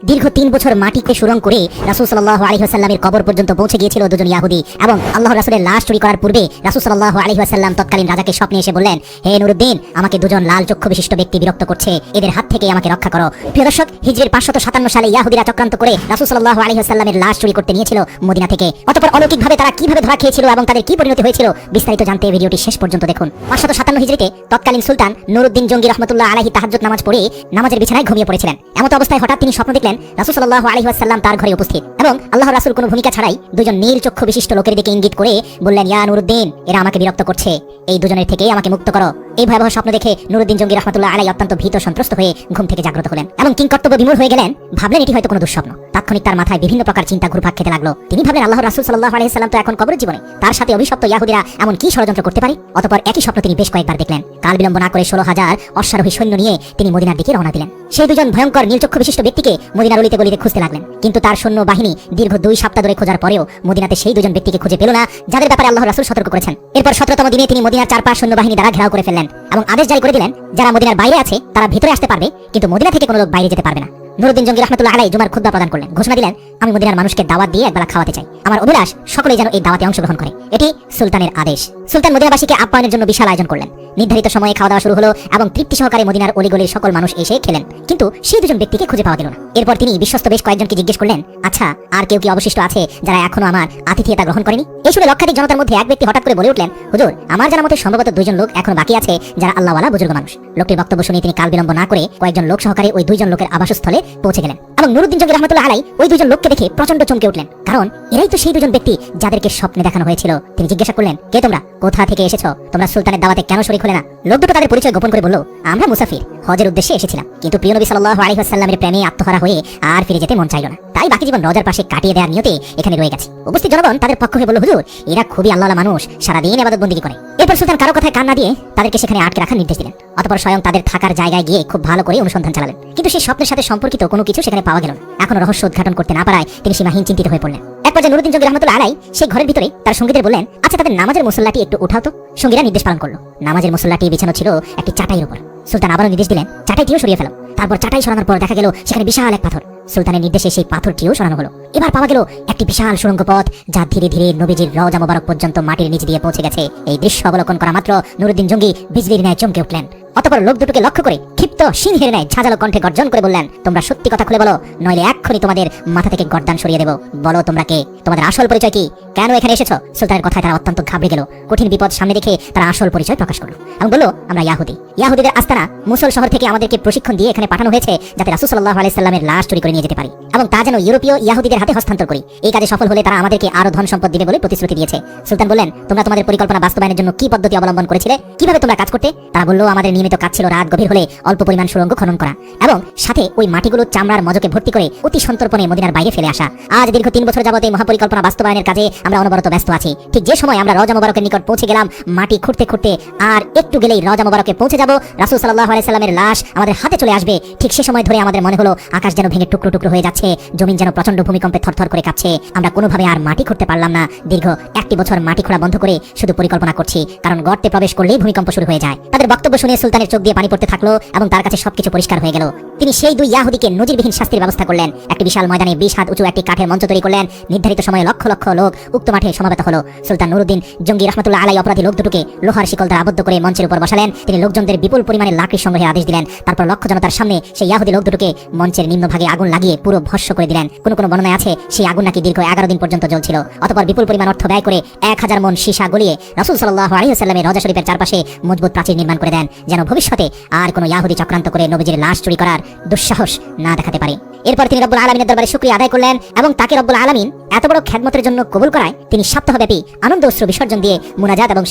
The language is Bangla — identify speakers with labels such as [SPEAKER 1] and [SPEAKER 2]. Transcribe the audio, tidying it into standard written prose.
[SPEAKER 1] দীর্ঘ ৩ বছর মাটিকে সুরং করে রাসূল সাল্লাল্লাহু আলাইহি ওয়াসাল্লামের কবর পর্যন্ত পৌঁছে গিয়েছিল দুজন ইয়াহুদী এবং আল্লাহর রাসূলের লাশ চুরি করার পূর্বে রাসূল সাল্লাল্লাহু আলাইহি ওয়াসাল্লাম তৎকালীন রাজাকে স্বপ্নে এসে বললেন, হে নুরুদ্দিন, আমাকে দুজন লাল চক্ষু বিশিষ্ট ব্যক্তি বিরক্ত করছে, এদের হাত থেকে আমাকে রক্ষা করো। প্রিয় দর্শক, হিজরির 557 সালে ইয়াহুদীরা চক্রান্ত করে রাসূল সাল্লাল্লাহু আলাইহি ওয়াসাল্লামের লাশ চুরি করতে নিয়েছিল মদিনা থেকে। অতঃপর অলৌকিকভাবে তারা কিভাবে ধরা খেয়েছিল এবং তাদের কি পরিণতি হয়েছিল বিস্তারিত জানতে ভিডিওটি শেষ পর্যন্ত দেখুন। 557 হিজরিতে তৎকালীন সুলতান নুরুদ্দিন জঙ্গি রাহমাতুল্লাহ আলাইহি তাহাজ্জুদ নামাজ পড়ে নামাজের বিছানায় ঘুমিয়ে পড়েছিলেন। এমত অবস্থায় হঠাৎ তিনি স্বপ্ন দেখলেন রাসূল সাল্লাল্লাহু আলাইহি ওয়াসাল্লাম তার ঘরে উপস্থিত এবং আল্লাহর রাসূল কোনো ভূমিকা ছাড়াই দুজন নীল চক্ষু বিশিষ্ট লোকের দিকে ইঙ্গিত করে বললেন, ইয়া নুরুদ্দিন, এরা আমাকে বিরক্ত করছে, এই দুজনের থেকে আমাকে মুক্ত করো। এই ভয়াবহ স্বপ্ন দেখে নুরুদ্দিন জঙ্গি রাহমাতুল্লাহ আলাইহি অত্যন্ত ভীত সন্ত্রস্ত হয়ে ঘুম থেকে জাগ্রত হলেন এবং কিংকর্তব্য বিমূঢ় হয়ে গেলেন। ভাবলেন এটি হয়তো কোনো দুঃস্বপ্ন। তাৎক্ষণিক তার মাথায় বিভিন্ন প্রকার চিন্তা ঘুরপাক খেতে লাগলো। তিনি ভাবলেন, আল্লাহর রাসূল সাল্লাল্লাহু আলাইহি ওয়াসাল্লাম তো এখন কবরের জীবনে, তার সাথে অভিশপ্ত ইয়াহুদীরা এমন কি ষড়যন্ত্র করতে পারে? অতঃপর একই স্বপ্ন তিনি বেশ কয়েকবার দেখলেন। কাল বিলম্ব না করে 16,000 অশ্বারোহী সৈন্য নিয়ে তিনি মদিনার দিকে রওনা দিলেন। সেই দুজন ভয়ঙ্কর নীলচক্ষু বিশিষ্ট ব্যক্তিকে মদিনার অলিতে গলিতে খুঁজতে লাগলেন, কিন্তু তার সৈন্য বাহিনী দীর্ঘ 2 সপ্তাহ ধরে খোঁজার পরেও মদিনাতে সেই দুজন ব্যক্তিকে খুঁজে পেল না, যাদের ব্যাপারে আল্লাহর রাসূল সতর্ক করেছেন। এরপর 17তম দিনে তিনি মদিনার চারপাশ সৈন্য বাহিনী দ্বারা ঘেরাও করে ফেললেন এবং আদেশ জারি করে দিলেন, যারা মদিনার বাইরে আছে তারা ভিতরে আসতে পারবে, কিন্তু মদিনা থেকে কোনো লোক বাইরে যেতে পারবে না। নুরুদ্দিন জঙ্গি রাহমাতুল্লাহ আলাইহি জুমার খুতবা প্রদান করলেন, ঘোষণা দিলেন, আমি মদিনার মানুষকে দাওয়াত দিয়ে একবেলা খাওয়াতে চাই। আমার অভিলাষ সকলেই যেন এই দাওয়াতে অংশগ্রহণ করে। এটি সুলতানের আদেশ। সুলতান মদিনাবাসীকে আপ্যায়নের জন্য বিশাল আয়োজন করলেন। নির্ধারিত সময়ে খাওয়া দাওয়া শুরু হলো এবং তৃপ্তি সহকারে মদিনার অলিগলির সকল মানুষ এসে খেলেন, কিন্তু সেই দুজন ব্যক্তিকে খুঁজে পাওয়া গেল না। এরপর তিনি বিশ্বস্ত বেশ কয়েকজনকে জিজ্ঞেস করলেন, আচ্ছা, আর কেউ কি অবশিষ্ট আছে যারা এখনো আমার আতিথেয়তা গ্রহণ করেনি? এই শুনে লক্ষাধিক জনতার মধ্যে এক ব্যক্তি হঠাৎ করে বলে উঠলেন, হুজুর, আমার জানা মতে সম্ভবত 2 জন লোক এখনো বাকি আছে যারা আল্লাহওয়ালা বুজুর্গ মানুষ। লোকটির বক্তব্য শুনে তিনি কাল বিলম্ব না করে কয়েকজন লোক সহকারে ওই 2 জন লোকের আবাসস্থলে পৌঁছে গেলেন এবং নুরুদ্দিন জঙ্গি রাহমাতুল্লাহ আলাইহি ওই 2 জন লোককে দেখে প্রচন্ড চমকে উঠলেন, কারণ এরাই তো সেই 2 জন ব্যক্তি যাদেরকে স্বপ্নে দেখানো হয়েছিল। তিনি জিজ্ঞাসা করলেন, কে তোমরা? কোথা থেকে এসেছো? তোমরা সুলতানের দাওয়াতে কেন শরীক হলে না? লোক দুটো তাদের পরিচয় গোপন করে বলল, আমরা মুসাফির, হজের উদ্দেশ্যে এসেছিলাম, কিন্তু প্রিয় নবী সাল্লাল্লাহু আলাইহি ওয়াসাল্লামের প্রেমে আত্মহারা হয়ে আর ফিরে যেতে মন চাইল না, তাই বাকি জীবন রওজার পাশে কাটিয়ে দেওয়ার নিয়তে এখানে রয়ে গেছে। উপস্থিত জনগণ তাদের পক্ষ হয়ে বলল, হুজুর, এরা খুবই আল্লাহওয়ালা মানুষ, সারাদিন ইবাদত বন্দেগী করে। এরপর সুলতান কারো কথায় কান না দিয়ে তাদেরকে সেখানে আটকে রাখার নির্দেশ দিলেন। অতঃপর স্বয়ং তাদের থাকার জায়গায় গিয়ে খুব ভালো করে অনুসন্ধান চালালেন, কিন্তু সেই স্বপ্নের সাথে সম্পর্কিত কোনো কিছু সেখানে পাওয়া গেল না। এখন রহস্য উদ্ঘাটন করতে না পারায় তিনি সীমাহীন চিন্তিত হয়ে পড়লেন। এক পর্যায়ে নুরুদ্দিন জঙ্গি রাহমাতুল্লাহ আলাইহি সেই ঘরের ভিতরে তার সঙ্গীদের বললেন, আচ্ছা, তাদের নামাজের মুসল্লাটি একটু উঠাও তো। সঙ্গীরা নির্দেশ পালন করলো। নামাজের মুসল্লাটি বিছানো ছিল একটি চাটাইয়ের উপর। সুলতান আবারও নির্দেশ দিলেন, চাটাইটিও সরিয়ে ফেলো। তারপর চাটাই সরানোর পর দেখা গেল সেখানে বিশাল এক পাথর। সুলতানের নির্দেশে সেই পাথরটিও সরানো হলো। এবার পাওয়া গেল একটি বিশাল সুড়ঙ্গ পথ, যা ধীরে ধীরে নবীজির রওজা মোবারক পর্যন্ত মাটির নিচ দিয়ে পৌঁছে গেছে। এই দৃশ্য অবলোকন করা মাত্র নুরুদ্দিন জঙ্গি বিজলির ন্যায় চমকে উঠলেন। অতঃপর লোক দুটোকে লক্ষ্য করে ক্ষিপ্ত সিংহের ন্যায় ঝাঁঝালো কণ্ঠে গর্জন করে বললেন, তোমরা সত্যি কথা খুলে বলো, নইলে এক্ষুনি তোমাদের মাথা থেকে গর্দান সরিয়ে দেব। বলো তোমরা কে? তোমাদের আসল পরিচয় কি? কেন এখানে এসেছো? সুলতানের কথায় তারা অত্যন্ত ঘাবড়ে গেল। কঠিন বিপদ সামনে দেখে তারা আসল পরিচয় প্রকাশ করলো এবং বলল, আমরা ইয়াহুদী। ইয়াহুদীদের আস্তানা মুসল শহর থেকে আমাদেরকে প্রশিক্ষণ দিয়ে এখানে পাঠানো হয়েছে, যাতে রাসূল সাল্লাল্লাহু আলাইহি সাল্লামের লাশ চুরি করে নিয়ে যেতে পারি এবং তা যেন ইউরোপীয় ইয়াহুদীদের হাতে হস্তান্তর করি। এই কাজে সফল হলে তারা আমাদেরকে আরো ধন সম্পদ দিবে বলে প্রতিশ্রুতি দিয়েছে। সুলতান বললেন, তোমরা তোমাদের পরিকল্পনা বাস্তবায়নের জন্য কি পদ্ধতি অবলম্বন করেছিলে? কিভাবে তোমরা কাজ করতে? তারা বলল, আমাদের নিয়মিত কাজ ছিল রাত গভীর হলে অল্প পরিমাণ সুড়ঙ্গ খনন করা এবং সাথে ওই মাটিগুলো চামড়ার মজকে ভর্তি করে অতি সন্তর্পণে মদিনার বাইরে ফেলে আসা। আজ দীর্ঘ 3 বছর যাবত এই মহাপরিকল্পনা বাস্তবায়নের কাজে আমরা অনবরত ব্যস্ত আছি। ঠিক যে সময় আমরা রওজা মোবারকের নিকট পৌঁছে গেলাম, মাটি খুঁড়তে খুঁড়তে আর একটু গেলেই রওজা মোবারকে পৌঁছে যাব, রাসূল সাল্লাল্লাহু আলাইহি সাল্লামের লাশ আমাদের হাতে চলে আসবে। ঠিক সে সময় ধরে আমাদের মনে হলো আকাশ যেন ভেঙে টুকরো টুকরো হয়ে যাচ্ছে, জমিন যেন প্রচন্ড ভূমিকম্পে থরথর করে কাঁপছে। আমরা কোনোভাবে আর মাটি খুঁড়তে পারলাম না। দীর্ঘ 1 বছর মাটি খোঁড়া বন্ধ করে শুধু পরিকল্পনা করছি, কারণ গর্তে প্রবেশ করলেই ভূমিকম্প শুরু হয়ে যায়। তাদের বক্তব্য শুনে সুলতানের চোখ দিয়ে পানি পড়তে থাকলো এবং তার কাছে সবকিছু পরিষ্কার হয়ে গেল। তিনি সেই 2 ইয়াহুদীকে নজিরবিহীন শাস্তির ব্যবস্থা করলেন। একটি বিশাল ময়দানে 20 হাত উঁচু একটি কাঠের মঞ্চ তৈরি করলেন। নির্ধারিত সময়ে লক্ষ লক্ষ লোক উক্ত মাঠে সমাবেত হলো। সুলতান নুরুদ্দিন জঙ্গি রাহমাতুল্লাহ আলাইহি অপরাধী লোক দুটোকে লোহার শিকল দ্বারা আবদ্ধ করে মঞ্চের উপর বসালেন। তিনি লোকজনদের বিপুল পরিমাণে লাকড়ি সংগ্রহের আদেশ দিলেন। তারপর লক্ষ জনতার সামনে সেই ইয়াহুদী লোক দুটোকে মঞ্চের নিম্নভাগে আগুন লাগিয়ে পুরো ভস্ম করে দিলেন। কোন কোন বর্ণনায় আছে সেই আগুন নাকি দীর্ঘ 11 দিন পর্যন্ত জ্বলছিল। অতঃপর বিপুল পরিমাণ অর্থ ব্যয় করে 1000 মণ সীসা গলিয়ে রাসূল সাল্লাল্লাহু আলাইহি ওয়াসাল্লামের রওজা শরীফের চারপাশে মজবুত প্রাচীর নির্মাণ করে দেন, যেন ভবিষ্যতে আর কোনো ইয়াহুদী চক্রান্ত করে নবীজির লাশ চুরি করার দুঃসাহস না দেখাতে পারে। এরপর তিনি রব্বুল আলামিনের দরবারে শুকরিয়া আদায় করলেন এবং তাকে রব্বুল আলামিন এত বড় খেদমতের জন্য কবুল করায় তিনি সপ্তাহব্যাপী আনন্দ অশ্রু বিসর্জন দিয়ে মুনাজাত এবং